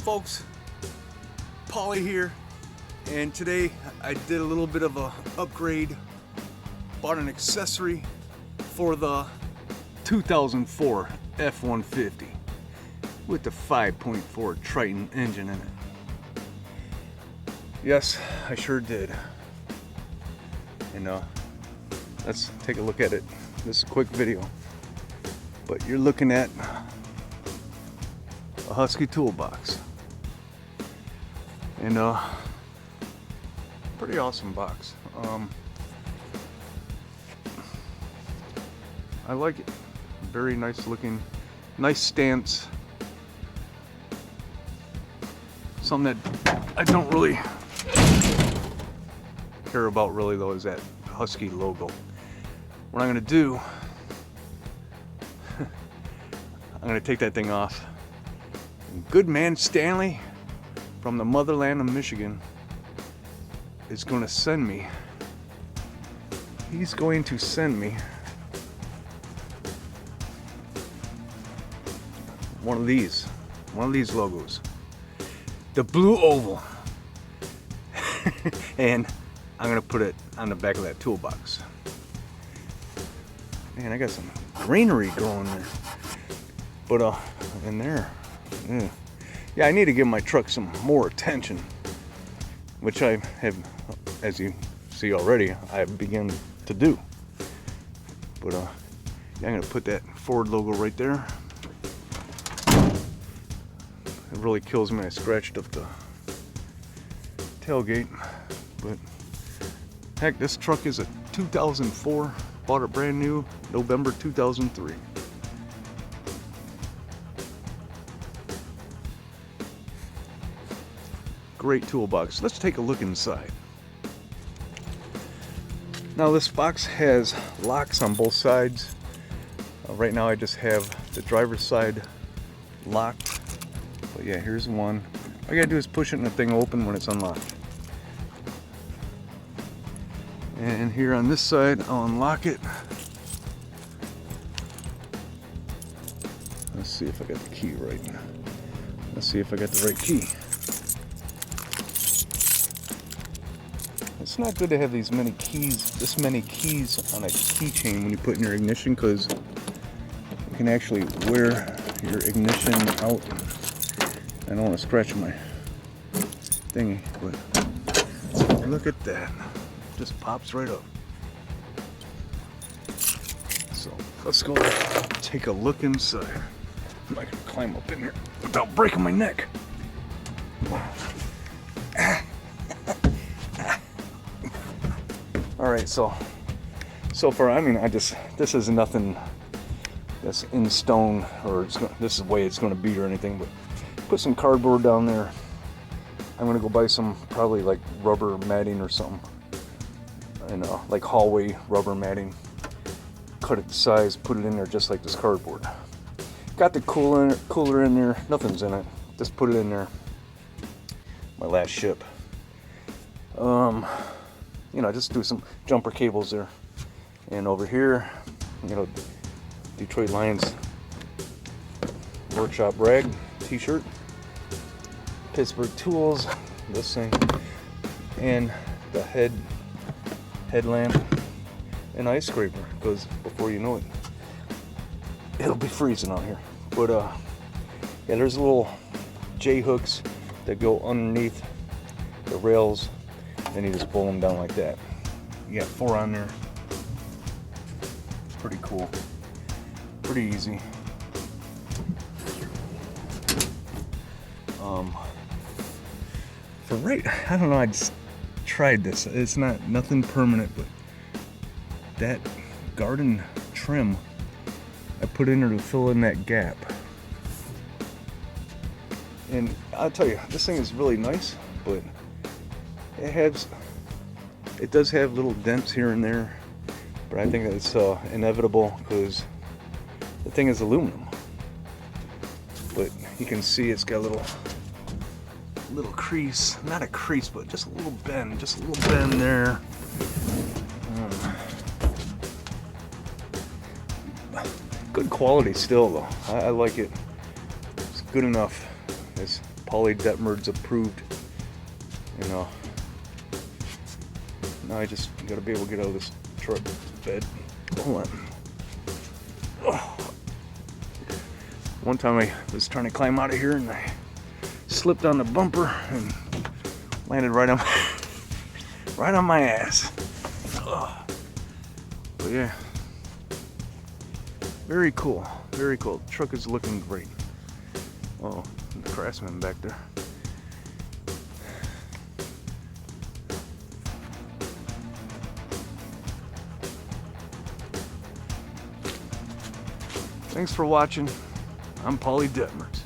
folks? Paulie here, and today I did a little bit of a upgrade. Bought an accessory for the 2004 F-150 with the 5.4 Triton engine in it. Yes, I sure did. And let's take a look at it. This is a quick video, but you're looking at a Husky toolbox, and pretty awesome box. I like it. Very nice looking, nice stance. Something that I don't really care about really though is that Husky logo. What I'm gonna do, I'm gonna take that thing off. Good man Stanley from the motherland of Michigan is going to send me, he's going to send me one of these logos, the blue oval. And I'm going to put it on the back of that toolbox. Man, I got some greenery growing there, but in there, yeah, I need to give my truck some more attention, which I have, as you see already, I have begun to do. But yeah, I'm gonna put that Ford logo right there. It really kills me. I scratched up the tailgate, but heck, this truck is a 2004. Bought it brand new, November 2003. Great toolbox. Let's take a look inside. Now this box has locks on both sides. Right now I just have the driver's side locked. But yeah, here's one. All you gotta do is push it and the thing will open when it's unlocked. And here on this side, I'll unlock it. Let's see if I got the key right. Let's see if I got the right key. It's not good to have these many keys, this many keys on a keychain when you put in your ignition, because you can actually wear your ignition out. I don't want to scratch my thingy, but look at that. Just pops right up. So let's go take a look inside. I'm not gonna climb up in here without breaking my neck. All right, so far, I mean, this is nothing that's in stone, or this is the way it's going to be or anything, but put some cardboard down there. I'm going to go buy some, probably like rubber matting or something, and like hallway rubber matting. Cut it to size, put it in there just like this cardboard. Got the cooler in there, nothing's in it, just put it in there. My last ship. You know, just do some jumper cables there. And over here, you know, Detroit Lions Workshop rag t-shirt, Pittsburgh Tools, this thing, and the headlamp and ice scraper, because before you know it, it'll be freezing out here. But yeah, there's little J-hooks that go underneath the rails. Then you just pull them down like that. You got 4 on there. Pretty cool. Pretty easy. For right, I don't know, I just tried this. It's nothing permanent, but that garden trim I put in there to fill in that gap. And I'll tell you, this thing is really nice, but it does have little dents here and there, but I think that's inevitable because the thing is aluminum. But you can see it's got a little crease, not a crease, but just a little bend there. Good quality still though. I like it. It's good enough, as Pauly Detmerd's approved. You know. Now I just gotta be able to get out of this truck bed. Hold on. Oh. One time I was trying to climb out of here and I slipped on the bumper and landed right on my ass. Oh. But yeah, very cool, very cool. The truck is looking great. Oh, the Craftsman back there. Thanks for watching. I'm Pauly Detmerd.